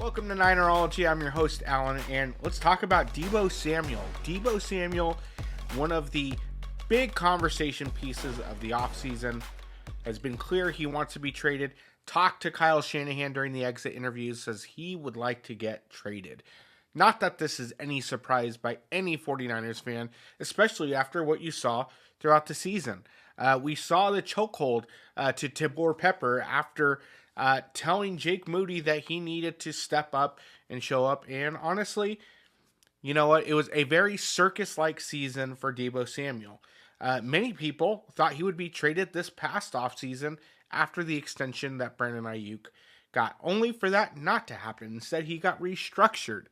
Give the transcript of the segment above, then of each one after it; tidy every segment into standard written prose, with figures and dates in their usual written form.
Welcome to Ninerology. I'm your host, Alan, and let's talk about Deebo Samuel. Deebo Samuel, one of the big conversation pieces of the offseason, has been clear he wants to be traded. Talked to Kyle Shanahan during the exit interviews, says he would like to get traded. Not that this is any surprise by any 49ers fan, especially after what you saw throughout the season. We saw the chokehold to Tibor Pepper after telling Jake Moody that he needed to step up and show up. And honestly, you know what? It was a very circus-like season for Deebo Samuel. Many people thought he would be traded this past offseason after the extension that Brandon Ayuk got, only for that not to happen. Instead, he got restructured.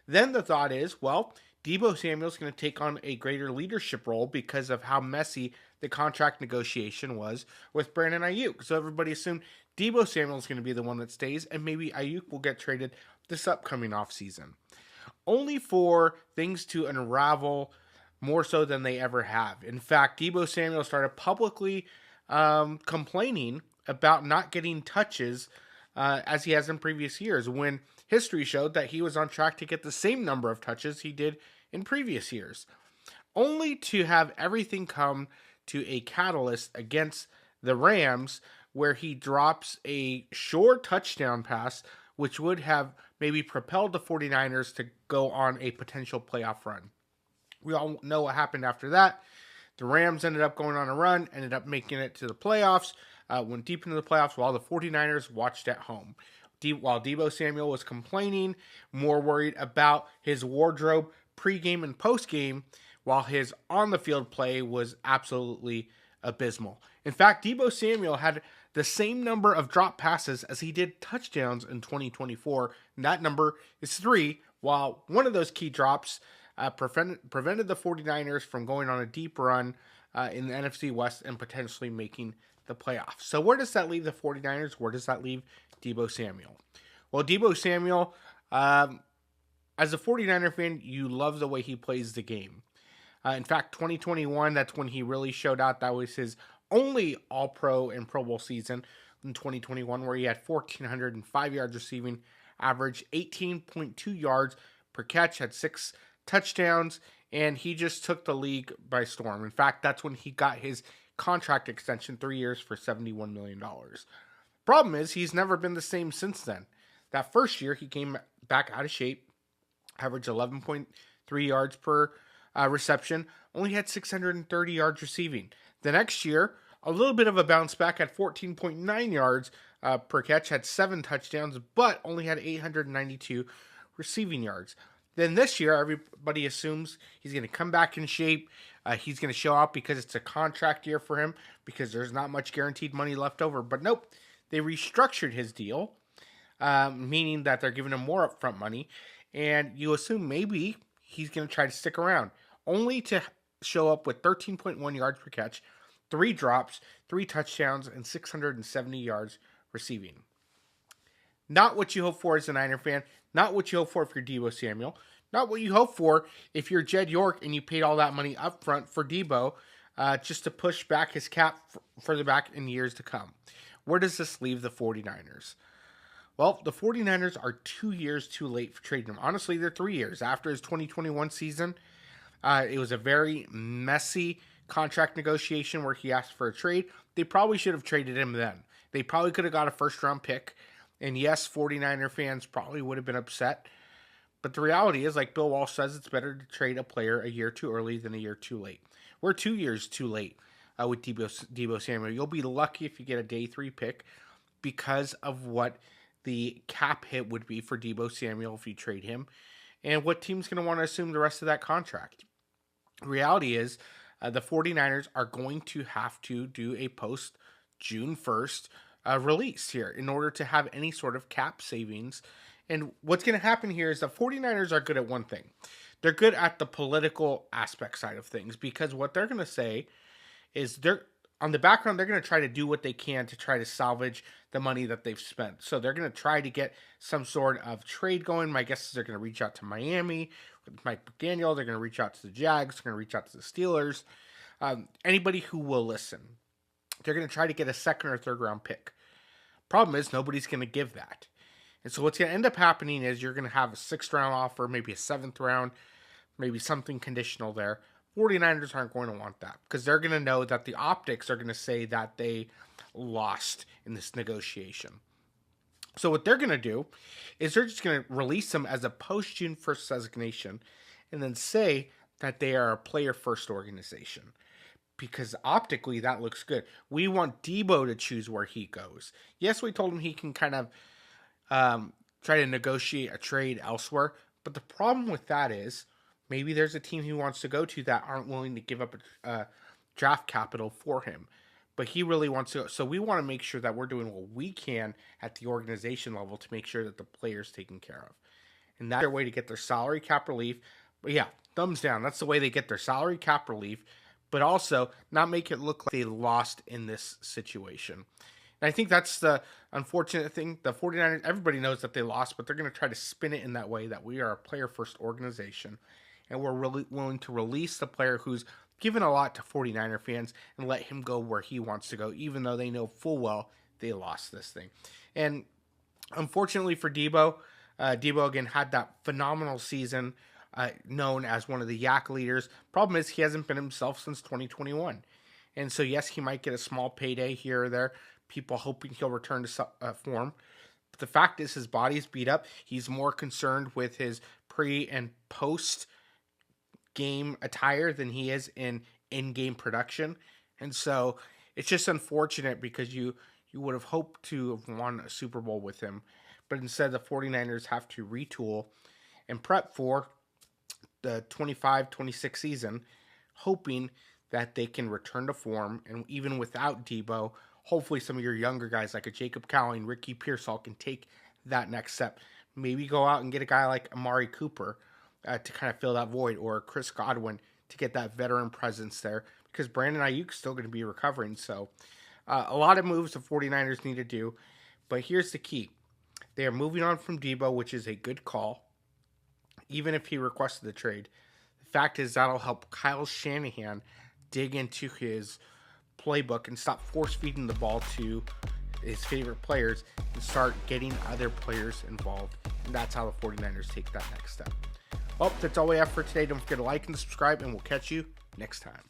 Then the thought is, well, Deebo Samuel's going to take on a greater leadership role because of how messy the contract negotiation was with Brandon Ayuk. So everybody assumed Deebo Samuel's going to be the one that stays, and maybe Ayuk will get traded this upcoming offseason. Only for things to unravel more so than they ever have. In fact, Deebo Samuel started publicly complaining about not getting touches as he has in previous years, when history showed that he was on track to get the same number of touches he did in previous years. Only to have everything come to a catalyst against the Rams, where he drops a short touchdown pass, which would have maybe propelled the 49ers to go on a potential playoff run. We all know what happened after that. The Rams ended up going on a run, ended up making it to the playoffs, went deep into the playoffs while the 49ers watched at home. While Deebo Samuel was complaining, more worried about his wardrobe pregame and postgame, while his on-the-field play was absolutely abysmal. In fact, Deebo Samuel had the same number of drop passes as he did touchdowns in 2024, and that number is 3, while one of those key drops prevented the 49ers from going on a deep run in the NFC West and potentially making the playoffs. So where does that leave the 49ers? Where does that leave Deebo Samuel? Well, Deebo Samuel, as a 49er fan, you love the way he plays the game. In fact, 2021, that's when he really showed out. That was his only All-Pro and Pro Bowl season in 2021, where he had 1,405 yards receiving, averaged 18.2 yards per catch, had 6 touchdowns, and he just took the league by storm. In fact, that's when he got his contract extension, 3 years for $71 million. Problem is, he's never been the same since then. That first year, he came back out of shape, averaged 11.3 yards per reception, only had 630 yards receiving. The next year, a little bit of a bounce back at 14.9 yards per catch, had 7 touchdowns, but only had 892 receiving yards. Then this year, everybody assumes he's going to come back in shape. He's going to show up because it's a contract year for him, because there's not much guaranteed money left over. But nope, they restructured his deal, meaning that they're giving him more upfront money. And you assume maybe he's going to try to stick around, only to show up with 13.1 yards per catch, 3 drops, 3 touchdowns, and 670 yards receiving. Not what you hope for as a Niner fan. Not what you hope for if you're Deebo Samuel. Not what you hope for if you're Jed York and you paid all that money up front for Deebo just to push back his cap further back in years to come. Where does this leave the 49ers? Well, the 49ers are 2 years too late for trading him. Honestly, they're 3 years. After his 2021 season, it was a very messy contract negotiation where he asked for a trade. They probably should have traded him then. They probably could have got a first-round pick. And yes, 49er fans probably would have been upset. But the reality is, like Bill Walsh says, it's better to trade a player a year too early than a year too late. We're 2 years too late with Deebo Samuel. You'll be lucky if you get a day 3 pick because of what the cap hit would be for Deebo Samuel if you trade him, and what team's going to want to assume the rest of that contract. The reality is, the 49ers are going to have to do a post June 1st release here in order to have any sort of cap savings. And what's going to happen here is the 49ers are good at one thing. They're good at the political aspect side of things, because what they're going to say is on the background, they're going to try to do what they can to try to salvage the money that they've spent. So they're going to try to get some sort of trade going. My guess is they're going to reach out to Miami with Mike McDaniel. They're going to reach out to the Jags. They're going to reach out to the Steelers. Anybody who will listen. They're going to try to get a second or third round pick. Problem is, nobody's going to give that. And so what's going to end up happening is you're going to have a 6th round offer, maybe a 7th round, maybe something conditional there. 49ers aren't going to want that because they're going to know that the optics are going to say that they lost in this negotiation. So what they're going to do is they're just going to release them as a post-June 1st designation and then say that they are a player-first organization because optically that looks good. We want Deebo to choose where he goes. Yes, we told him he can kind of try to negotiate a trade elsewhere, but the problem with that is maybe there's a team he wants to go to that aren't willing to give up a draft capital for him. But he really wants to. So we want to make sure that we're doing what we can at the organization level to make sure that the player's taken care of. And that's their way to get their salary cap relief. But yeah, thumbs down. That's the way they get their salary cap relief. But also not make it look like they lost in this situation. And I think that's the unfortunate thing. The 49ers, everybody knows that they lost, but they're going to try to spin it in that way that we are a player-first organization. And we're really willing to release the player who's given a lot to 49er fans and let him go where he wants to go, even though they know full well they lost this thing. And unfortunately for Deebo, Deebo again had that phenomenal season, known as one of the Yak leaders. Problem is he hasn't been himself since 2021. And so yes, he might get a small payday here or there, people hoping he'll return to form. But the fact is his body's beat up. He's more concerned with his pre and post game attire than he is in-game production. And so it's just unfortunate because you would have hoped to have won a Super Bowl with him. But instead the 49ers have to retool and prep for the 25-26 season, hoping that they can return to form. And even without Deebo, hopefully some of your younger guys like a Jacob Cowling, Ricky Pearsall can take that next step. Maybe go out and get a guy like Amari Cooper to kind of fill that void, or Chris Godwin to get that veteran presence there, because Brandon Ayuk's still going to be recovering. So a lot of moves the 49ers need to do, but here's the key. They are moving on from Deebo, which is a good call, even if he requested the trade. The fact is that'll help Kyle Shanahan dig into his playbook and stop force-feeding the ball to his favorite players and start getting other players involved. And that's how the 49ers take that next step. Well, that's all we have for today. Don't forget to like and subscribe, and we'll catch you next time.